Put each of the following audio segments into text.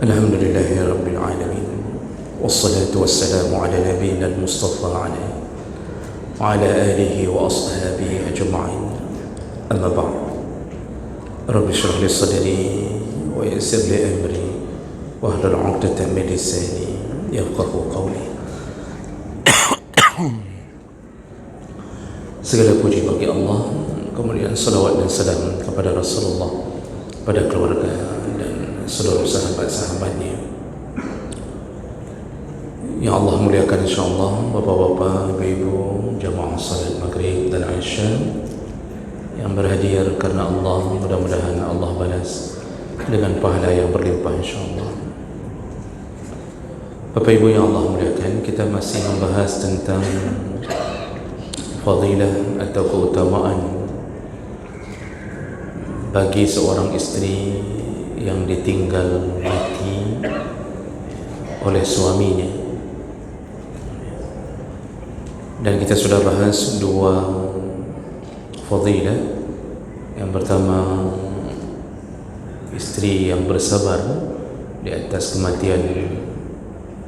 Alhamdulillahi Rabbil Alamin. Wassalatu wassalamu ala nabiyina al-Mustafa wa ala alihi wa ashabihi ajma'in. Amma ba'd. Rabbi shrah li sadri wa yassir li amri wahlul 'uqdatam min lisani yafqahu qawli. Segala puji bagi Allah, kemudian salawat dan salam kepada Rasulullah, pada keluarga dan seluruh sahabat-sahabatnya. Ya Allah muliakan insyaAllah bapak-bapak, ibu-ibu, jamaah salat maghrib dan isya yang berhadir karena Allah. Mudah-mudahan Allah balas dengan pahala yang berlimpah insyaAllah. Bapak ibu yang Allah muliakan, kita masih membahas tentang fadilah atau keutamaan bagi seorang istri yang ditinggal mati oleh suaminya. Dan kita sudah bahas dua fadilah. Yang pertama, istri yang bersabar di atas kematian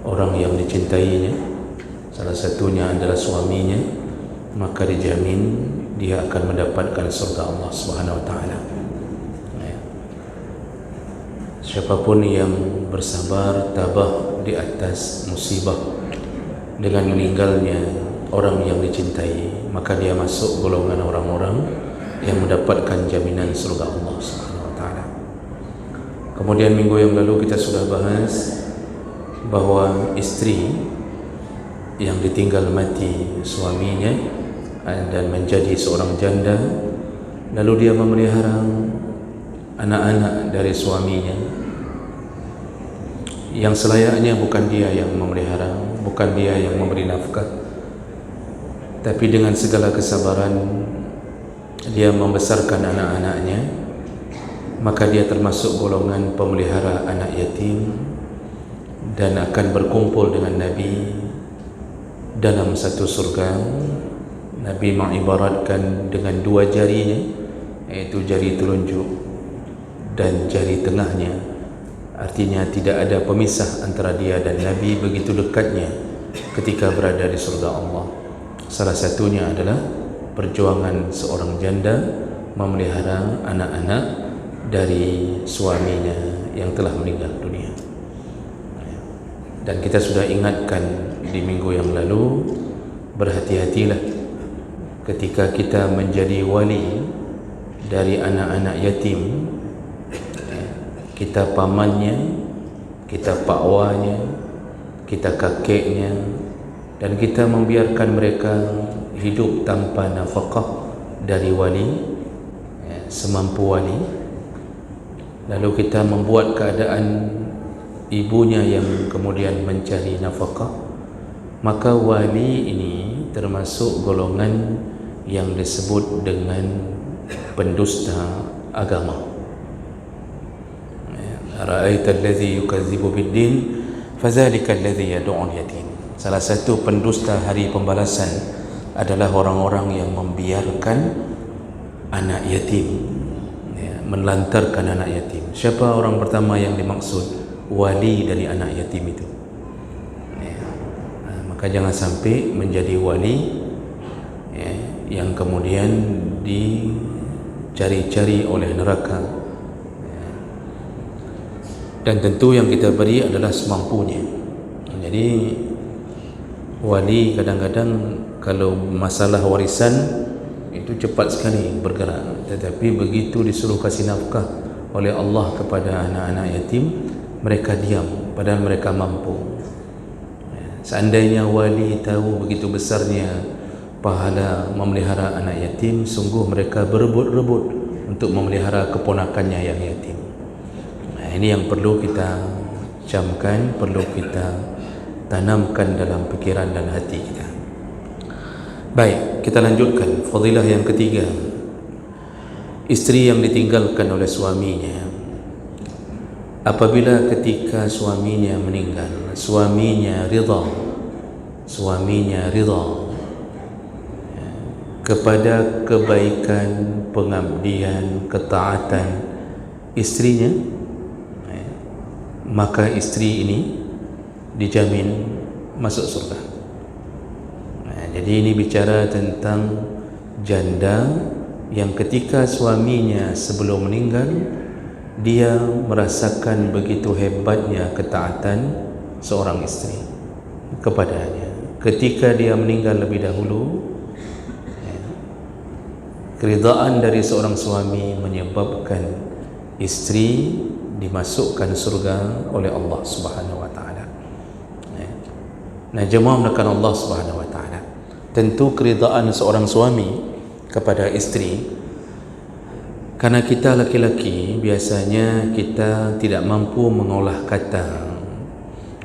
orang yang dicintainya, salah satunya adalah suaminya, maka dijamin dia akan mendapatkan surga Allah Subhanahu wa taala. Siapapun yang bersabar tabah di atas musibah dengan meninggalnya orang yang dicintai, maka dia masuk golongan orang-orang yang mendapatkan jaminan surga Allah Subhanahu wa taala. Kemudian minggu yang lalu kita sudah bahas bahwa istri yang ditinggal mati suaminya dan menjadi seorang janda, lalu dia memelihara anak-anak dari suaminya, yang selayaknya bukan dia yang memelihara, bukan dia yang memberi nafkah, tapi dengan segala kesabaran dia membesarkan anak-anaknya, maka dia termasuk golongan pemelihara anak yatim dan akan berkumpul dengan Nabi dalam satu surga. Nabi mengibaratkan dengan dua jarinya, yaitu jari telunjuk dan jari tengahnya. Artinya tidak ada pemisah antara dia dan Nabi, begitu dekatnya ketika berada di surga Allah. Salah satunya adalah perjuangan seorang janda memelihara anak-anak dari suaminya yang telah meninggal dunia. Dan kita sudah ingatkan di minggu yang lalu, berhati-hatilah ketika kita menjadi wali dari anak-anak yatim. Kita pamannya, kita pakwanya, kita kakeknya, dan kita membiarkan mereka hidup tanpa nafkah dari wali, semampu wali. Lalu kita membuat keadaan ibunya yang kemudian mencari nafkah, maka wali ini termasuk golongan yang disebut dengan pendusta agama. Ra'aita alladhi yukadzibu bid-din fadzalika alladhi yad'ul yatim. Salah satu pendusta hari pembalasan adalah orang-orang yang membiarkan anak yatim, menelantarkan anak yatim. Siapa orang pertama yang dimaksud? Wali dari anak yatim itu. Maka jangan sampai menjadi wali yang kemudian dicari-cari oleh neraka. Dan tentu yang kita beri adalah semampunya. Jadi wali kadang-kadang kalau masalah warisan itu cepat sekali bergerak, tetapi begitu disuruh kasih nafkah oleh Allah kepada anak-anak yatim, mereka diam padahal mereka mampu. Seandainya wali tahu begitu besarnya pahala memelihara anak yatim, sungguh mereka berebut-rebut untuk memelihara keponakannya yang yatim. Ini yang perlu kita camkan, perlu kita tanamkan dalam pikiran dan hati kita. Baik, kita lanjutkan fadilah yang ketiga. Istri yang ditinggalkan oleh suaminya, apabila ketika suaminya meninggal, suaminya ridha kepada kebaikan, pengabdian, ketaatan istrinya, maka isteri ini dijamin masuk surga. Jadi ini bicara tentang janda yang ketika suaminya sebelum meninggal, dia merasakan begitu hebatnya ketaatan seorang isteri kepadanya. Ketika dia meninggal lebih dahulu, keridaan dari seorang suami menyebabkan isteri dimasukkan surga oleh Allah Subhanahu wa taala. Nah, jemaah melakukan Allah Subhanahu wa taala. Tentu keridaan seorang suami kepada isteri, karena kita laki-laki biasanya kita tidak mampu mengolah kata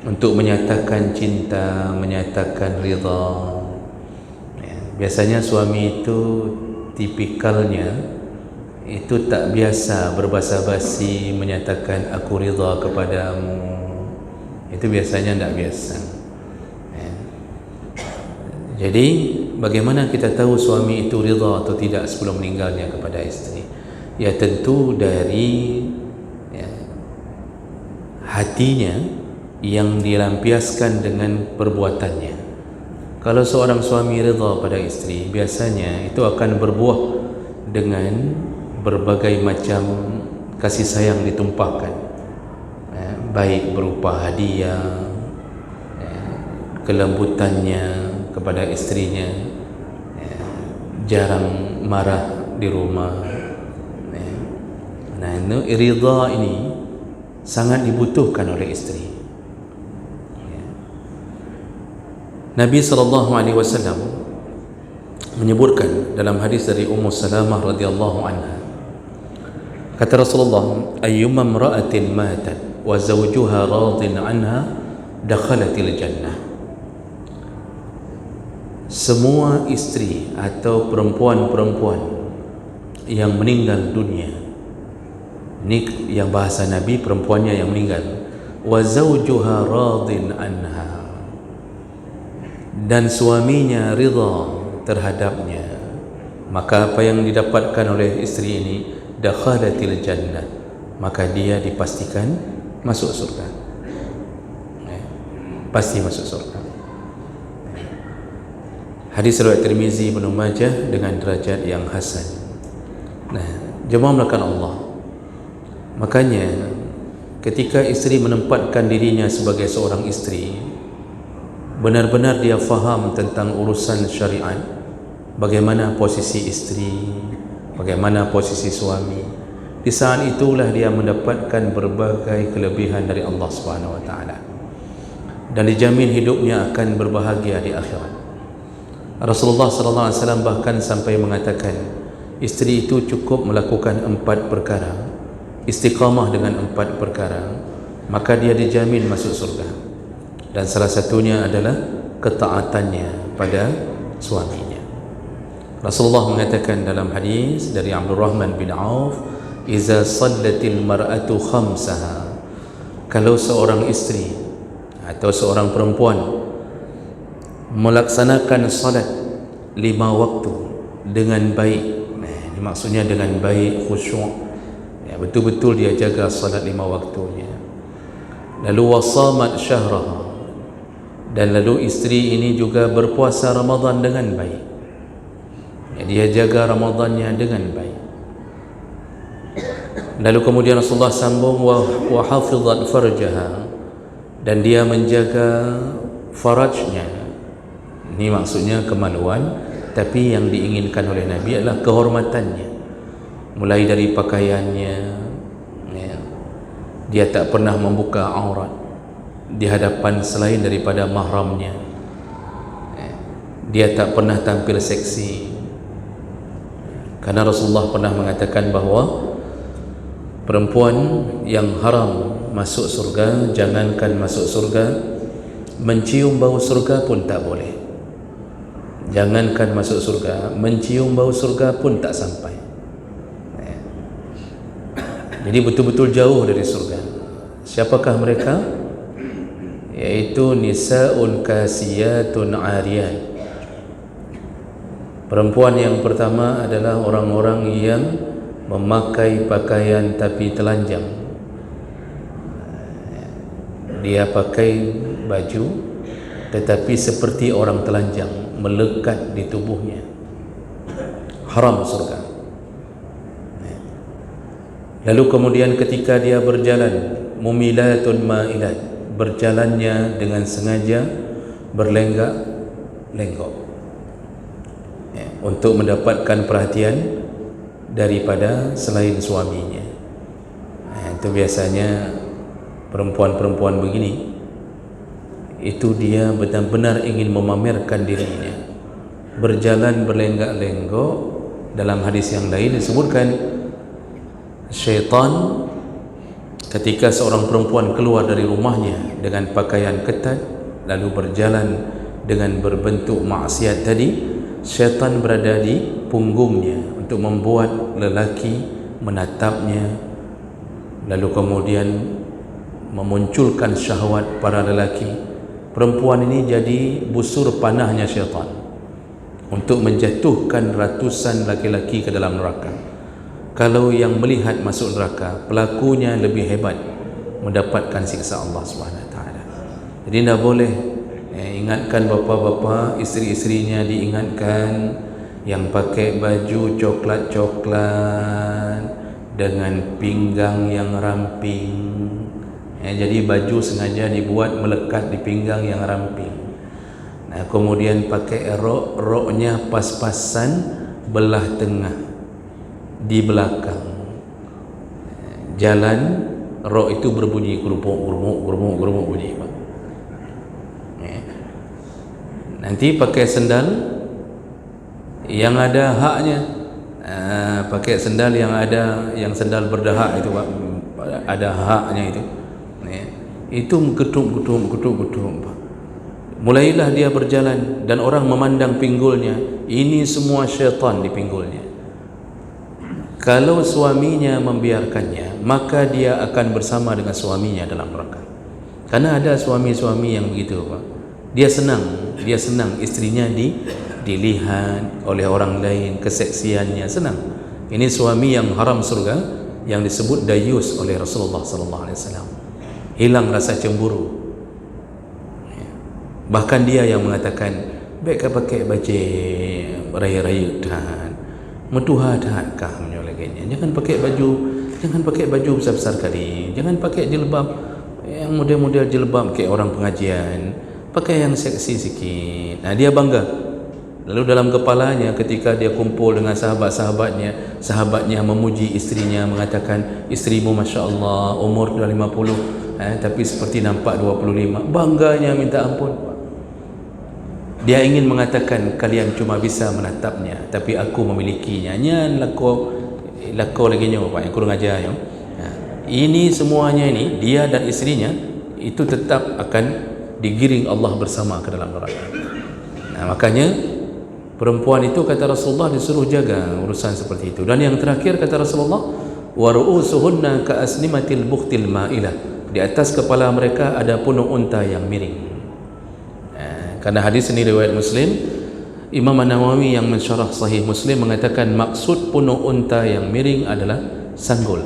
untuk menyatakan cinta, menyatakan ridha. Biasanya suami itu tipikalnya itu tak biasa berbasa-basi menyatakan aku ridha kepadamu. Itu biasanya tak biasa. Jadi bagaimana kita tahu suami itu ridha atau tidak sebelum meninggalnya kepada isteri? Ya tentu dari hatinya yang dilampiaskan dengan perbuatannya. Kalau seorang suami ridha pada isteri, biasanya itu akan berbuah dengan berbagai macam kasih sayang ditumpahkan, baik berupa hadiah, kelembutannya kepada istrinya, jarang marah di rumah. Nah, ridha ini sangat dibutuhkan oleh isteri. Nabi SAW menyebutkan dalam hadis dari Ummu Salamah radhiyallahu anha, kata Rasulullah, ayyuma imra'atin matat wa zawjuha radin anha dakhalatil jannah. Semua isteri atau perempuan-perempuan yang meninggal dunia, ini yang bahasa Nabi, perempuannya yang meninggal, wa zawjuha radin anha, dan suaminya ridha terhadapnya, maka apa yang didapatkan oleh isteri ini, dakhalatil jannah, maka dia dipastikan masuk surga. Pasti masuk surga. Hadis riwayat Tirmizi, Ibnu Majah dengan derajat yang hasan. Nah, jemaah melakukan Allah, makanya ketika isteri menempatkan dirinya sebagai seorang isteri, benar-benar dia faham tentang urusan syariat, bagaimana posisi isteri, bagaimana posisi suami. Di saat itulah dia mendapatkan berbagai kelebihan dari Allah Subhanahu wa taala, dan dijamin hidupnya akan berbahagia di akhirat. Rasulullah sallallahu alaihi wasallam bahkan sampai mengatakan, isteri itu cukup melakukan 4 perkara, istiqamah dengan 4 perkara, maka dia dijamin masuk surga. Dan salah satunya adalah ketaatannya pada suaminya. Rasulullah mengatakan dalam hadis dari Abdul Rahman bin Auf, iza sallatil mar'atu khamsaha, kalau seorang isteri atau seorang perempuan melaksanakan salat 5 waktu dengan baik, ini maksudnya dengan baik, khusyuk, betul-betul dia jaga salat 5 waktunya, lalu wasamat syahraha, dan lalu isteri ini juga berpuasa Ramadan dengan baik, dia jaga Ramadannya dengan baik. Lalu kemudian Rasulullah sambung, wa hafizat farjaha, dan dia menjaga farajnya. Ini maksudnya kemaluan, tapi yang diinginkan oleh Nabi adalah kehormatannya, mulai dari pakaiannya, dia tak pernah membuka aurat di hadapan selain daripada mahramnya, dia tak pernah tampil seksi, karena Rasulullah pernah mengatakan bahawa perempuan yang haram masuk surga, jangankan masuk surga, mencium bau surga pun tak boleh. Jangankan masuk surga, mencium bau surga pun tak sampai. Jadi betul-betul jauh dari surga. Siapakah mereka? Yaitu nisaun kasiyatun ariyat. Perempuan yang pertama adalah orang-orang yang memakai pakaian tapi telanjang. Dia pakai baju tetapi seperti orang telanjang melekat di tubuhnya. Haram surga. Lalu kemudian ketika dia berjalan, mumilatun ma'ilat, berjalannya dengan sengaja berlenggak-lenggok untuk mendapatkan perhatian daripada selain suaminya. Itu biasanya perempuan-perempuan begini, itu dia benar-benar ingin memamerkan dirinya, berjalan berlenggak-lenggok. Dalam hadis yang lain disebutkan, syaitan ketika seorang perempuan keluar dari rumahnya dengan pakaian ketat lalu berjalan dengan berbentuk maksiat tadi, syaitan berada di punggungnya untuk membuat lelaki menatapnya, lalu kemudian memunculkan syahwat para lelaki. Perempuan ini jadi busur panahnya syaitan untuk menjatuhkan ratusan laki-laki ke dalam neraka. Kalau yang melihat masuk neraka, pelakunya lebih hebat, mendapatkan siksa Allah SWT. Jadi tidak boleh. Ingatkan bapa-bapa, isteri-isterinya diingatkan, yang pakai baju coklat-coklat dengan pinggang yang ramping. Jadi baju sengaja dibuat melekat di pinggang yang ramping. Kemudian pakai roknya pas-pasan belah tengah di belakang. Jalan rok itu berbunyi gerumuk bunyi. Nanti pakai sendal yang ada haknya. Pakai sendal yang ada, yang sendal berdahak itu, ada haknya itu. Itu gedung. Mulailah dia berjalan dan orang memandang pinggulnya. Ini semua syaitan di pinggulnya. Kalau suaminya membiarkannya, maka dia akan bersama dengan suaminya dalam neraka. Karena ada suami-suami yang begitu, Pak. Dia senang istrinya dilihat oleh orang lain, keseksiannya senang. Ini suami yang haram surga, yang disebut dayus oleh Rasulullah SAW. Hilang rasa cemburu. Bahkan dia yang mengatakan, baiklah pakai baju raya-raya dan metuha dahatkah menyolaganya. Jangan pakai baju besar-besar kali. Jangan pakai jilbab yang model-model jilbab kayak orang pengajian. Pakai yang seksi sikit. Dia bangga. Lalu dalam kepalanya ketika dia kumpul dengan sahabat-sahabatnya, sahabatnya memuji istrinya, mengatakan, istrimu Masya Allah umur dah 50, tapi seperti nampak 25. Bangganya minta ampun. Dia ingin mengatakan, kalian cuma bisa menatapnya, tapi aku memilikinya. Nyan lako lagi nyo Pak, yang kurang ajar yo. Ini semuanya ini, dia dan istrinya itu tetap akan digiring Allah bersama ke dalam neraka. Makanya perempuan itu, kata Rasulullah, disuruh jaga urusan seperti itu. Dan yang terakhir kata Rasulullah, wa ru'usuhunna ka asnimatil bukhtil ma'ilah. Di atas kepala mereka ada punuk unta yang miring. Karena hadis ini riwayat Muslim, Imam An-Nawawi yang mensyarah Sahih Muslim mengatakan maksud punuk unta yang miring adalah sanggul.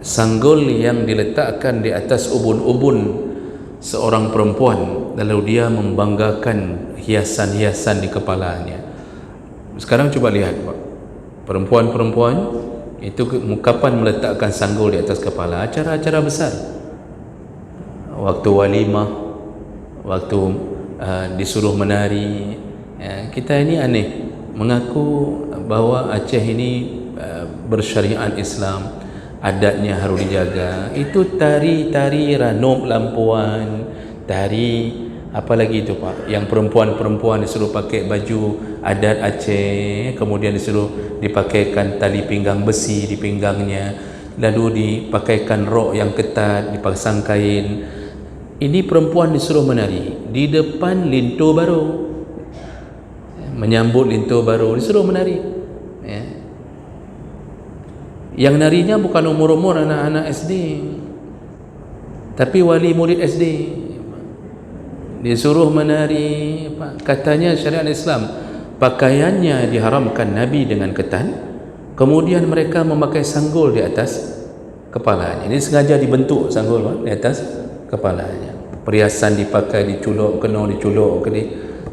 Sanggul yang diletakkan di atas ubun-ubun seorang perempuan, lalu dia membanggakan hiasan-hiasan di kepalanya. Sekarang coba lihat Pak, perempuan-perempuan itu kapan meletakkan sanggul di atas kepala? Acara-acara besar, waktu walimah, waktu disuruh menari. Kita ini aneh, mengaku bahwa Aceh ini bersyariat Islam, adatnya harus dijaga. Itu tari-tari ranum lampuan, tari apa lagi itu Pak, yang perempuan-perempuan disuruh pakai baju adat Aceh, kemudian disuruh dipakaikan tali pinggang besi di pinggangnya, lalu dipakaikan rok yang ketat, dipasang kain. Ini perempuan disuruh menari di depan linto baru, menyambut linto baru, disuruh menari. Yang narinya bukan umur-umur anak-anak SD, tapi wali murid SD disuruh menari. Katanya syariat Islam, pakaiannya diharamkan Nabi dengan ketat, kemudian mereka memakai sanggul di atas kepalanya. Ini sengaja dibentuk sanggul di atas kepalanya. Perhiasan dipakai, diculuk kena, diculuk ke dia.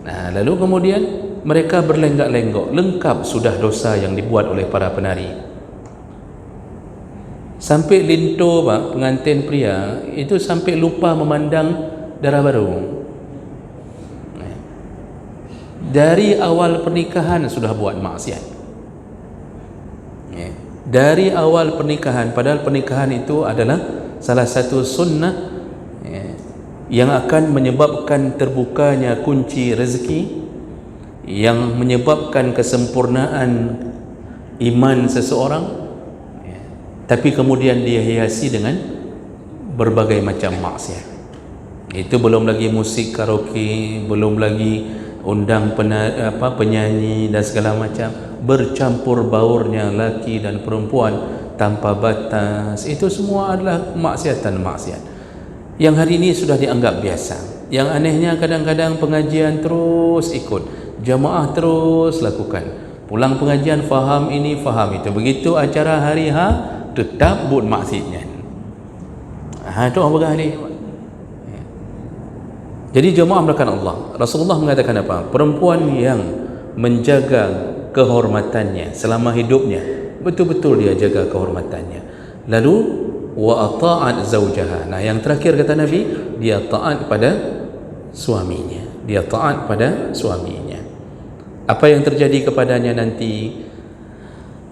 Nah, lalu kemudian mereka berlenggak-lenggok, lengkap sudah dosa yang dibuat oleh para penari. Sampai linto pengantin pria itu sampai lupa memandang darah baru. Dari awal pernikahan sudah buat maksiat. Dari awal pernikahan, padahal pernikahan itu adalah salah satu sunnah yang akan menyebabkan terbukanya kunci rezeki, yang menyebabkan kesempurnaan iman seseorang, tapi kemudian dia hiasi dengan berbagai macam maksiat. Itu belum lagi musik karaoke, belum lagi undang penyanyi dan segala macam, bercampur baurnya laki dan perempuan tanpa batas. Itu semua adalah maksiat yang hari ini sudah dianggap biasa. Yang anehnya kadang-kadang pengajian terus ikut, jamaah terus lakukan, pulang pengajian faham ini faham itu, begitu acara hari tetap buat maksiatnya. Itu apa kali? Jadi jemaah melakukan Allah. Rasulullah mengatakan apa? Perempuan yang menjaga kehormatannya selama hidupnya, betul-betul dia jaga kehormatannya. Lalu wa ata'at zaujaha. Nah, yang terakhir kata Nabi, dia taat pada suaminya. Dia taat pada suaminya. Apa yang terjadi kepadanya nanti?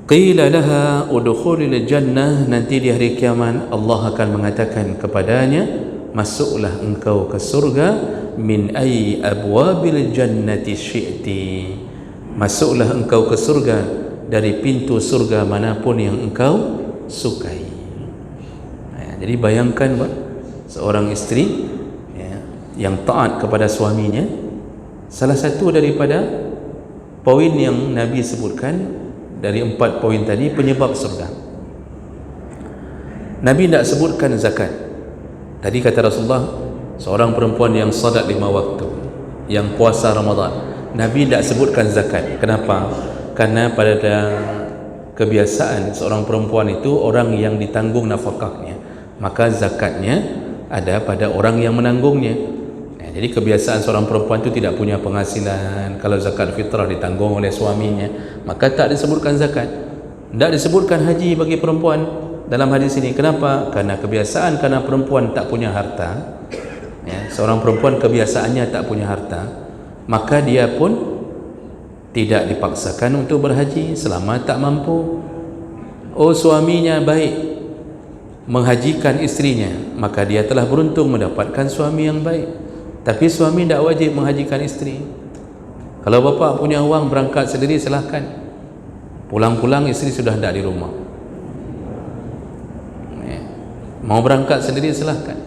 Qila laha udkhulil jannah, nanti di hari kiamat Allah akan mengatakan kepadanya, masuklah engkau ke surga, min ayyi abwabil jannati syi'ti, masuklah engkau ke surga dari pintu surga manapun yang engkau sukai. Jadi bayangkan seorang isteri yang taat kepada suaminya, salah satu daripada poin yang Nabi sebutkan dari 4 poin tadi penyebab surga. Nabi tidak sebutkan zakat. Tadi kata Rasulullah, seorang perempuan yang salat 5 waktu, yang puasa Ramadan, Nabi tidak sebutkan zakat. Kenapa? Karena pada kebiasaan seorang perempuan itu orang yang ditanggung nafkahnya, maka zakatnya ada pada orang yang menanggungnya. Jadi kebiasaan seorang perempuan itu tidak punya penghasilan, kalau zakat fitrah ditanggung oleh suaminya, maka tak disebutkan zakat. Tidak disebutkan haji bagi perempuan dalam hadis ini. Kenapa? Karena kebiasaan, karena perempuan tak punya harta, seorang perempuan kebiasaannya tak punya harta, maka dia pun tidak dipaksakan untuk berhaji selama tak mampu. Oh, suaminya baik menghajikan istrinya, maka dia telah beruntung mendapatkan suami yang baik. Tapi suami tidak wajib menghajikan isteri. Kalau bapa punya uang berangkat sendiri, silahkan. Pulang-pulang isteri sudah tidak di rumah. Mau berangkat sendiri, silahkan.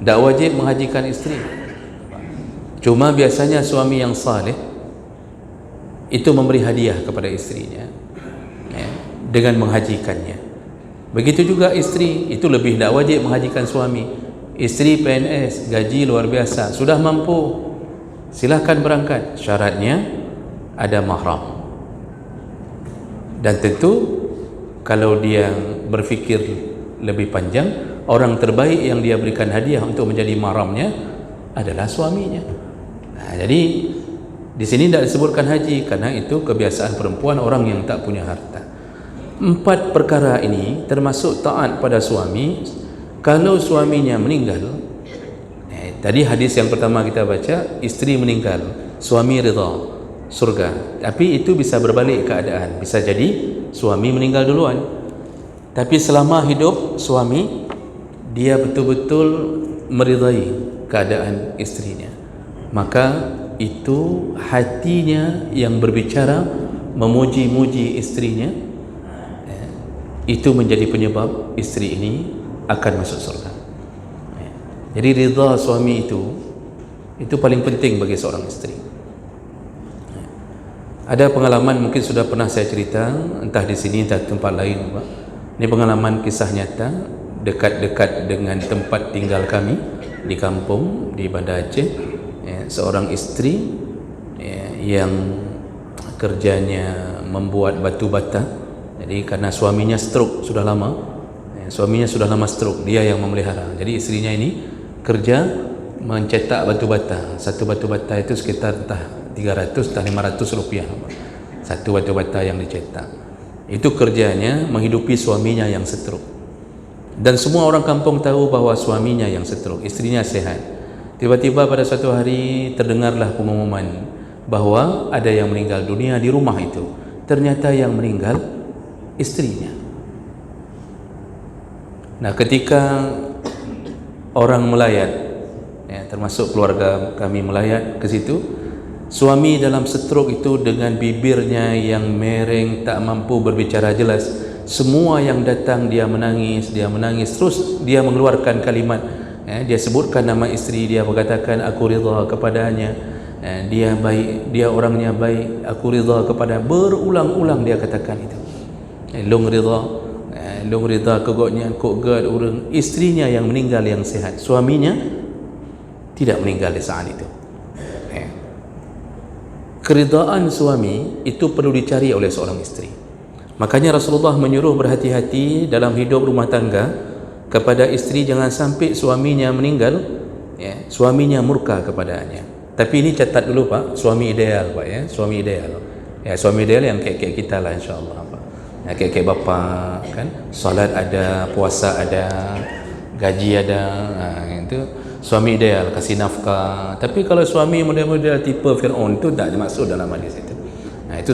Tidak wajib menghajikan isteri. Cuma biasanya suami yang saleh itu memberi hadiah kepada istrinya dengan menghajikannya. Begitu juga istri itu lebih tidak wajib menghajikan suami. Istri PNS, gaji luar biasa, sudah mampu, silahkan berangkat. Syaratnya ada mahram. Dan tentu kalau dia berfikir lebih panjang, orang terbaik yang dia berikan hadiah untuk menjadi mahramnya adalah suaminya. Nah, jadi di sini tidak disebutkan haji karena itu kebiasaan perempuan, orang yang tak punya harta. 4 perkara ini termasuk taat pada suami. Kalau suaminya meninggal, tadi hadis yang pertama kita baca, isteri meninggal, suami ridha, surga. Tapi itu bisa berbalik keadaan, bisa jadi suami meninggal duluan, tapi selama hidup suami, dia betul-betul meridai keadaan istrinya, maka itu hatinya yang berbicara memuji-muji istrinya, itu menjadi penyebab istri ini akan masuk surga. Jadi ridha suami itu paling penting bagi seorang isteri. Ada pengalaman mungkin sudah pernah saya cerita, entah di sini entah tempat lain. Ini pengalaman kisah nyata dekat-dekat dengan tempat tinggal kami di kampung di Banda Aceh. Seorang isteri yang kerjanya membuat batu bata. Jadi karena suaminya stroke sudah lama, Suaminya sudah lama stroke, dia yang memelihara. Jadi istrinya ini kerja mencetak batu bata. Satu batu bata itu sekitar entah 300 entah 500 rupiah. Satu batu bata yang dicetak. Itu kerjanya menghidupi suaminya yang stroke. Dan semua orang kampung tahu bahawa suaminya yang stroke, istrinya sehat. Tiba-tiba pada suatu hari terdengarlah pengumuman bahawa ada yang meninggal dunia di rumah itu. Ternyata yang meninggal istrinya. Nah, ketika orang melayat, termasuk keluarga kami melayat ke situ, suami dalam stroke itu dengan bibirnya yang mereng, tak mampu berbicara jelas. Semua yang datang dia menangis, terus dia mengeluarkan kalimat, dia sebutkan nama isteri, dia berkatakan aku ridha kepadanya, dia baik, dia orangnya baik, aku ridha kepada, berulang-ulang dia katakan itu. Long ridha kegotnya kogat orang, istrinya yang meninggal yang sehat, suaminya tidak meninggal di saat itu. Keridaan suami itu perlu dicari oleh seorang isteri. Makanya Rasulullah menyuruh berhati-hati dalam hidup rumah tangga kepada isteri, jangan sampai suaminya meninggal, suaminya murka kepadanya. Tapi ini catat dulu Pak, suami ideal Pak, suami ideal. Suami ideal yang kayak kita lah, insya-Allah Pak. Kayak bapa kan, salat ada, puasa ada, gaji ada, itu suami ideal, kasih nafkah. Tapi kalau suami model-model tipe Fir'aun itu tak dimaksud dalam hadis itu. Itu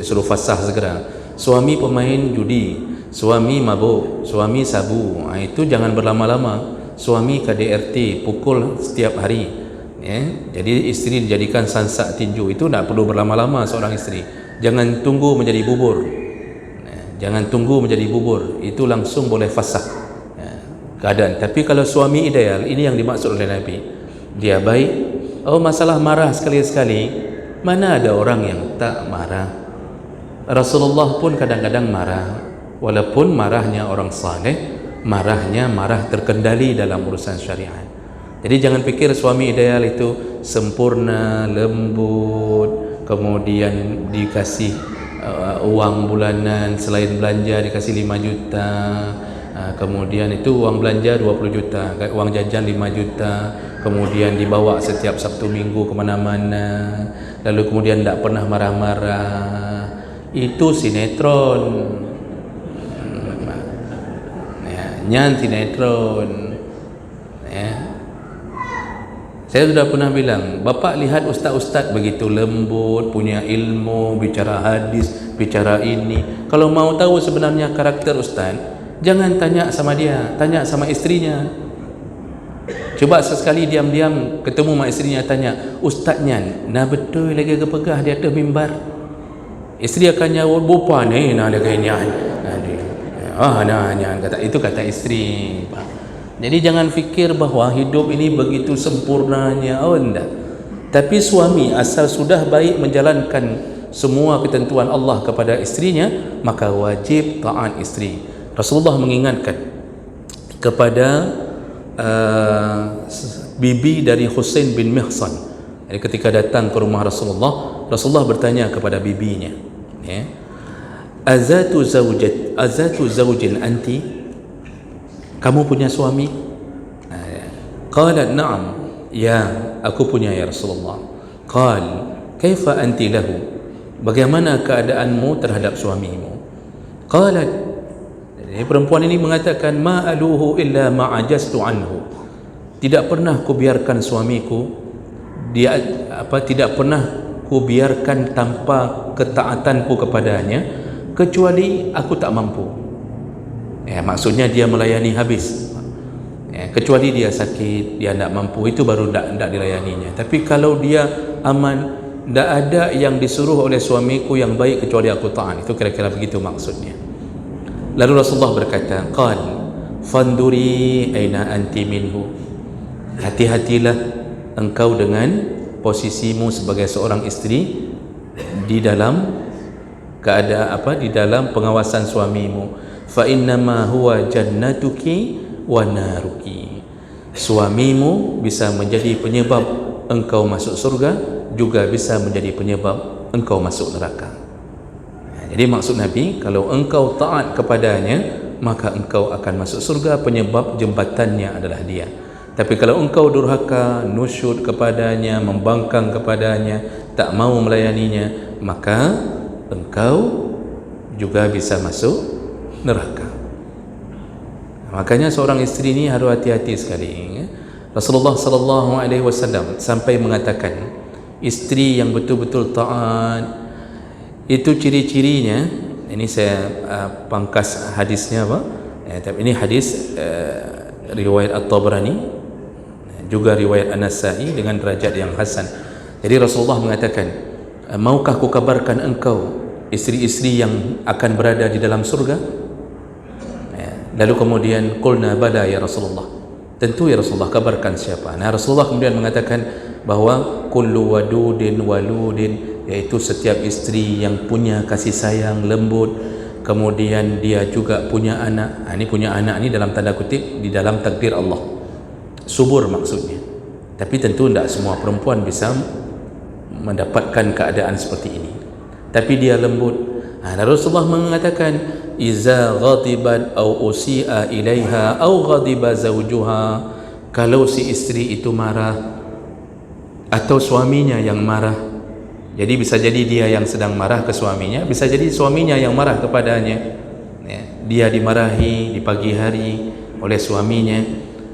suruh fasah segera. Suami pemain judi, suami mabuk, suami sabu, itu jangan berlama-lama. Suami KDRT pukul setiap hari, jadi isteri dijadikan sansak tinju, itu tak perlu berlama-lama seorang isteri. Jangan tunggu menjadi bubur. Jangan tunggu menjadi bubur, itu langsung boleh fasah keadaan. Tapi kalau suami ideal, ini yang dimaksud oleh Nabi, dia baik. Oh, masalah marah sekali-sekali, mana ada orang yang tak marah? Rasulullah pun kadang-kadang marah, walaupun marahnya orang saleh, marah terkendali dalam urusan syariat. Jadi jangan pikir suami ideal itu sempurna, lembut, kemudian dikasih uang bulanan, selain belanja dikasih 5 juta, kemudian itu uang belanja 20 juta, uang jajan 5 juta, kemudian dibawa setiap Sabtu Minggu kemana-mana, lalu kemudian tidak pernah marah-marah. Itu sinetron, nyan sinetron. Saya sudah pernah bilang, Bapak lihat ustaz-ustaz begitu lembut, punya ilmu, bicara hadis, bicara ini. Kalau mau tahu sebenarnya karakter ustaz, jangan tanya sama dia, tanya sama istrinya. Coba sesekali diam-diam ketemu sama istrinya, tanya, ustaznya, nah betul lagi kepegah di atas mimbar. Isteri akan jawab, bupa ni, nah dia kayaknya. Itu kata isteri. Jadi jangan fikir bahawa hidup ini begitu sempurnanya, enggak. Tapi suami asal sudah baik menjalankan semua ketentuan Allah kepada istrinya, maka wajib taat isteri. Rasulullah mengingatkan kepada bibi dari Husain bin Mihsan. Jadi ketika datang ke rumah Rasulullah, Rasulullah bertanya kepada bibinya, azatu zawjin anti, kamu punya suami? Qalat na'am, ya, aku punya ya Rasulullah. Qal kaifa anti lahu, bagaimana keadaanmu terhadap suamimu? Qalat, perempuan ini mengatakan, ma aluhu illa ma ajastu anhu, tidak pernah kubiarkan suamiku, tidak pernah kubiarkan tanpa ketaatanku kepadanya, kecuali aku tak mampu. Maksudnya dia melayani habis, kecuali dia sakit, dia tidak mampu, itu baru tidak dilayaninya. Tapi kalau dia aman, tidak ada yang disuruh oleh suamiku yang baik kecuali aku taat. Itu kira-kira begitu maksudnya. Lalu Rasulullah berkata, qal fanduri aina anti minhu, hati-hatilah engkau dengan posisimu sebagai seorang isteri di dalam keadaan di dalam pengawasan suamimu. Fa innama huwa jannatuki wa naruki, suamimu bisa menjadi penyebab engkau masuk surga, juga bisa menjadi penyebab engkau masuk neraka. Jadi maksud Nabi, kalau engkau taat kepadanya, maka engkau akan masuk surga, penyebab jembatannya adalah dia. Tapi kalau engkau durhaka, nusyud kepadanya, membangkang kepadanya, tak mau melayaninya, maka engkau juga bisa masuk neraka. Makanya seorang isteri ini harus hati-hati sekali. Rasulullah sallallahu alaihi wasallam sampai mengatakan, isteri yang betul-betul taat itu ciri-cirinya, ini saya pangkas hadisnya apa? Tapi ini hadis riwayat At-Tabrani, juga riwayat An-Nasa'i dengan derajat yang hasan. Jadi Rasulullah mengatakan, maukah ku kabarkan engkau isteri-isteri yang akan berada di dalam surga? Lalu kemudian qulna bala ya Rasulullah, tentu ya Rasulullah, kabarkan siapa? Nah, Rasulullah kemudian mengatakan bahawa kullu wadudin waludin, yaitu setiap isteri yang punya kasih sayang, lembut, kemudian dia juga punya anak. Ini punya anak ini dalam tanda kutip di dalam takdir Allah, subur maksudnya. Tapi tentu tidak semua perempuan bisa mendapatkan keadaan seperti ini, tapi dia lembut. Rasulullah mengatakan, iza ghadibat au usi'a ilaiha au ghadiba zawjuha, kalau si isteri itu marah atau suaminya yang marah. Jadi bisa jadi dia yang sedang marah ke suaminya, bisa jadi suaminya yang marah kepadanya. Dia dimarahi di pagi hari oleh suaminya,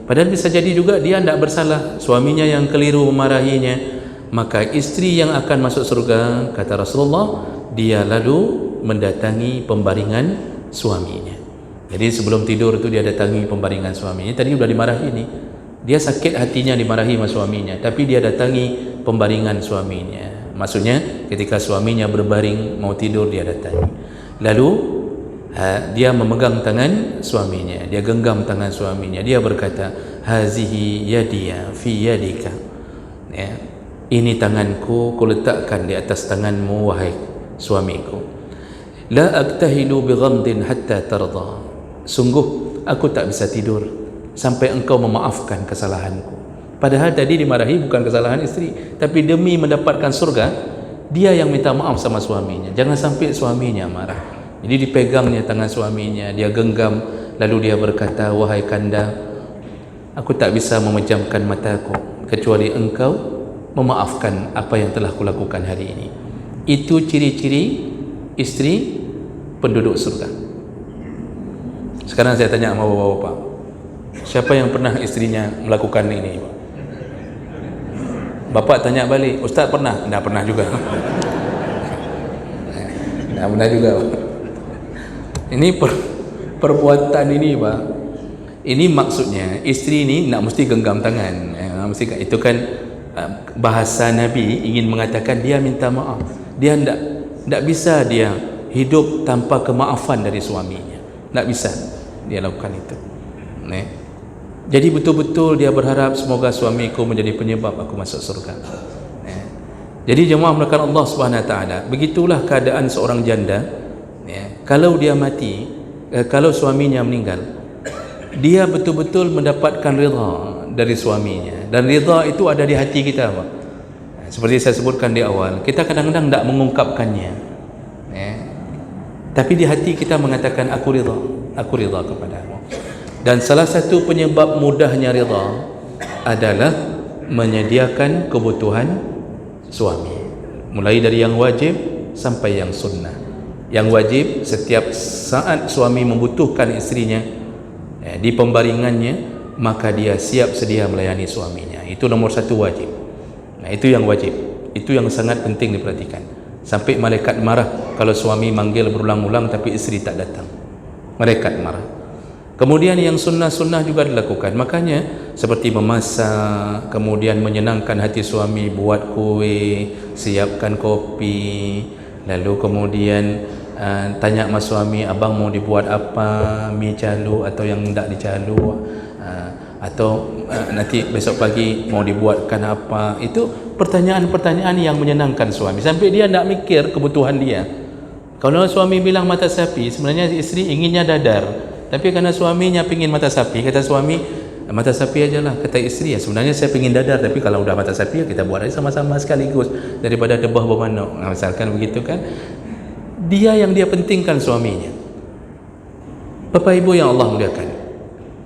padahal bisa jadi juga dia tidak bersalah, suaminya yang keliru memarahinya. Maka isteri yang akan masuk surga, kata Rasulullah, dia lalu mendatangi pembaringan suaminya. Jadi sebelum tidur itu dia datangi pembaringan suaminya. Tadi sudah dimarahi nih, dia sakit hatinya dimarahi sama suaminya, tapi dia datangi pembaringan suaminya. Maksudnya ketika suaminya berbaring mau tidur, dia datangi. Lalu dia memegang tangan suaminya, dia genggam tangan suaminya, dia berkata, hazihi yadiya fi yadika, ini tanganku, ku letakkan di atas tanganmu wahai suamiku. La aktahilu bighamdin hatta tarda, sungguh aku tak bisa tidur sampai engkau memaafkan kesalahanku. Padahal tadi dimarahi bukan kesalahan isteri, tapi demi mendapatkan surga, dia yang minta maaf sama suaminya. Jangan sampai suaminya marah. Jadi dipegangnya tangan suaminya, dia genggam, lalu dia berkata, wahai kanda, aku tak bisa memejamkan mataku kecuali engkau memaafkan apa yang telah kulakukan hari ini. Itu ciri-ciri isteri penduduk surga. Sekarang saya tanya sama bapak-bapak, siapa yang pernah istrinya melakukan ini? Bapak tanya balik, ustaz pernah? Tidak pernah juga. Tidak pernah juga. Ini perbuatan ini Pak, ini maksudnya isteri ini nak mesti genggam tangan. Itu kan bahasa Nabi ingin mengatakan dia minta maaf. Dia tidak bisa dia hidup tanpa kemaafan dari suaminya, tidak bisa dia lakukan itu. Jadi betul-betul dia berharap semoga suamiku menjadi penyebab aku masuk surga. Jadi jemaah melakukan Allah Subhanahu Wa Taala, begitulah keadaan seorang janda. Kalau dia mati, kalau suaminya meninggal, dia betul-betul mendapatkan ridha dari suaminya, dan ridha itu ada di hati kita Pak. Seperti saya sebutkan di awal, kita kadang-kadang tidak mengungkapkannya, tapi di hati kita mengatakan aku ridha kepadamu. Dan salah satu penyebab mudahnya ridha adalah menyediakan kebutuhan suami, mulai dari yang wajib sampai yang sunnah. Yang wajib, setiap saat suami membutuhkan istrinya di pembaringannya, maka dia siap sedia melayani suaminya. Itu nomor satu, wajib. Itu yang wajib, itu yang sangat penting diperhatikan. Sampai malaikat marah kalau suami manggil berulang-ulang tapi isteri tak datang, malaikat marah. Kemudian yang sunnah-sunnah juga dilakukan. Makanya seperti memasak, kemudian menyenangkan hati suami, buat kue, siapkan kopi, lalu kemudian tanya sama suami, abang mau dibuat apa, mi calu atau yang tidak dicalu, atau nanti besok pagi mau dibuatkan apa. Itu pertanyaan-pertanyaan yang menyenangkan suami, sampai dia tidak mikir kebutuhan dia. Kalau suami bilang mata sapi, sebenarnya isteri inginnya dadar, tapi karena suaminya pingin mata sapi, kata suami, mata sapi aja lah. Kata isteri, ya sebenarnya saya pingin dadar, tapi kalau udah mata sapi ya kita buat aja sama-sama sekaligus daripada debah bermanok. Misalkan begitu kan. Dia yang dia pentingkan suaminya. Bapak Ibu yang Allah muliakan,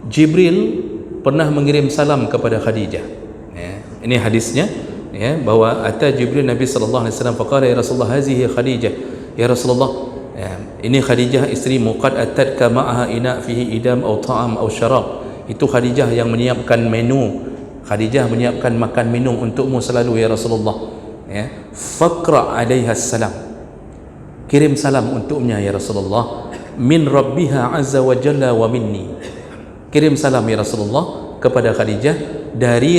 Jibril pernah mengirim salam kepada Khadijah. Ya, ini hadisnya, ya, bahwa ata Jibril Nabi sallallahu alaihi wasallam faqala ya Rasulullah hazihi Khadijah. Ya Rasulullah, ya, ini Khadijah istrimu, qad atatka ma'aha ina fihi idam atau ta'am atau syarab. Itu Khadijah yang menyiapkan menu. Khadijah menyiapkan makan minum untukmu selalu ya Rasulullah. Ya, faqra 'alaiha salam. Kirim salam untuknya ya Rasulullah, min rabbiha azza wa jalla wa minni. Kirim salam ya Rasulullah kepada Khadijah dari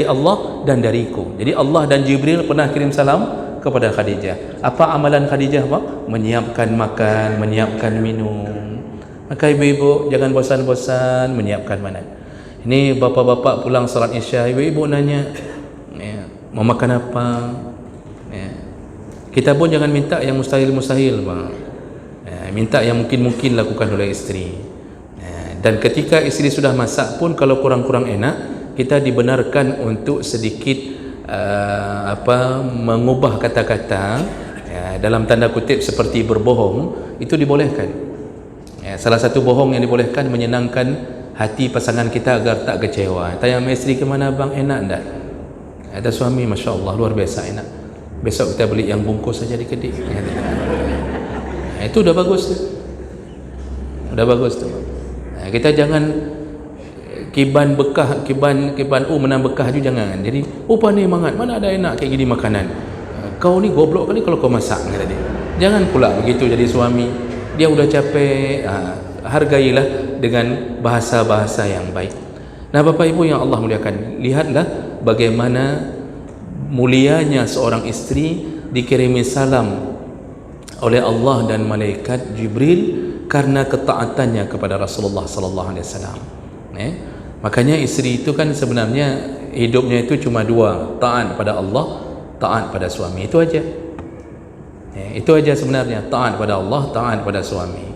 Allah dan dariku. Jadi Allah dan Jibril pernah kirim salam kepada Khadijah. Apa amalan Khadijah, Pak? Menyiapkan makan, menyiapkan minum. Maka ibu-ibu jangan bosan-bosan menyiapkan makanan. Ini bapak-bapak pulang salat Isya, ibu-ibu nanya, ya, mau makan apa? Ya. Kita pun jangan minta yang mustahil-mustahil, Pak. Ya, minta yang mungkin-mungkin lakukan oleh istri. Ya, dan ketika istri sudah masak pun kalau kurang-kurang enak, kita dibenarkan untuk sedikit mengubah kata-kata, ya, dalam tanda kutip seperti berbohong, itu dibolehkan. Ya, salah satu bohong yang dibolehkan menyenangkan hati pasangan kita agar tak kecewa. Tanya istri, kemana bang, enak tak? Ada suami, Masya Allah, luar biasa enak. Besok kita beli yang bungkus saja di Kedik. Nah, itu udah bagus tu. Udah bagus tu. Nah, kita jangan kiban bekah, kiban menang bekah juga jangan. Jadi, ni mangat, mana ada enak kayak gini makanan. Kau ni goblok kali kalau kau masak, kata dia. Jangan pula begitu jadi suami. Dia udah capek, hargailah dengan bahasa-bahasa yang baik. Nah, Bapak Ibu yang Allah muliakan, lihatlah bagaimana mulianya seorang istri dikirimi salam oleh Allah dan malaikat Jibril karena ketaatannya kepada Rasulullah sallallahu alaihi wasallam. Makanya istri itu kan sebenarnya hidupnya itu cuma dua, taat pada Allah, taat pada suami. Itu aja. Itu aja sebenarnya, taat pada Allah, taat pada suami.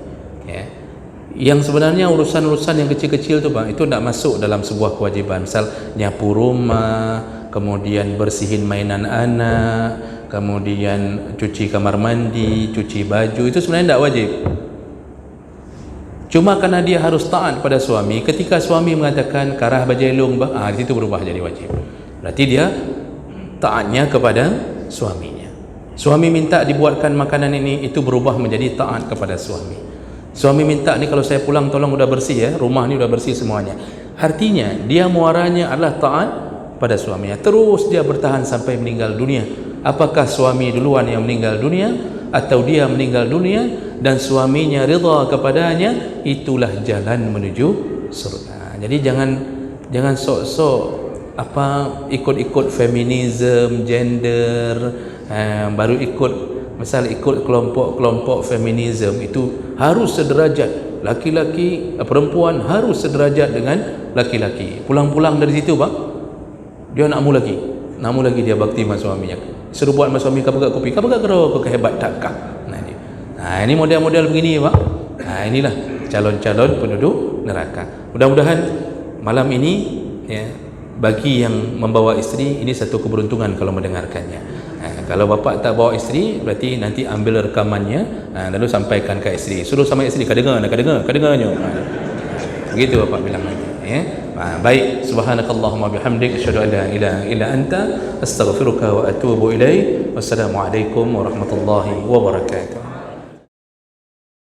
Yang sebenarnya urusan-urusan yang kecil-kecil tu bang, itu tidak masuk dalam sebuah kewajiban. Misal nyapu rumah, kemudian bersihin mainan anak, kemudian cuci kamar mandi, cuci baju, itu sebenarnya tidak wajib. Cuma karena dia harus taat pada suami, ketika suami mengatakan karah bajelung bang, di situ berubah jadi wajib. Berarti dia taatnya kepada suaminya. Suami minta dibuatkan makanan ini, itu berubah menjadi taat kepada suami. Suami minta ni kalau saya pulang tolong udah bersih ya, rumah ni udah bersih semuanya. Artinya dia muaranya adalah taat pada suaminya. Terus dia bertahan sampai meninggal dunia. Apakah suami duluan yang meninggal dunia atau dia meninggal dunia dan suaminya ridha kepadanya, itulah jalan menuju surga. Jadi jangan sok-sok ikut-ikut feminisme, gender, baru ikut. Misal ikut kelompok-kelompok feminisme, itu harus sederajat, laki-laki, perempuan harus sederajat dengan laki-laki. Pulang-pulang dari situ bang, dia nak mu lagi dia bakti sama suaminya. Suruh buat sama suami, kau pegang kopi, kau pegang kau kehebat takkah. Nah ini model-model begini bang. Nah inilah calon-calon penduduk neraka. Mudah-mudahan malam ini, ya, bagi yang membawa istri, ini satu keberuntungan kalau mendengarkannya. Kalau bapak tak bawa istri, berarti nanti ambil rekamannya, lalu sampaikan ke istri. Suruh sama istri, kau dengarnya. Begitu bapak bilang nanti. Ya. Baik, subhanakallahumma bihamdik, asyhadu an la ilaha illa anta, astaghfiruka wa atubu ilaik. Wassalamualaikum warahmatullahi wabarakatuh.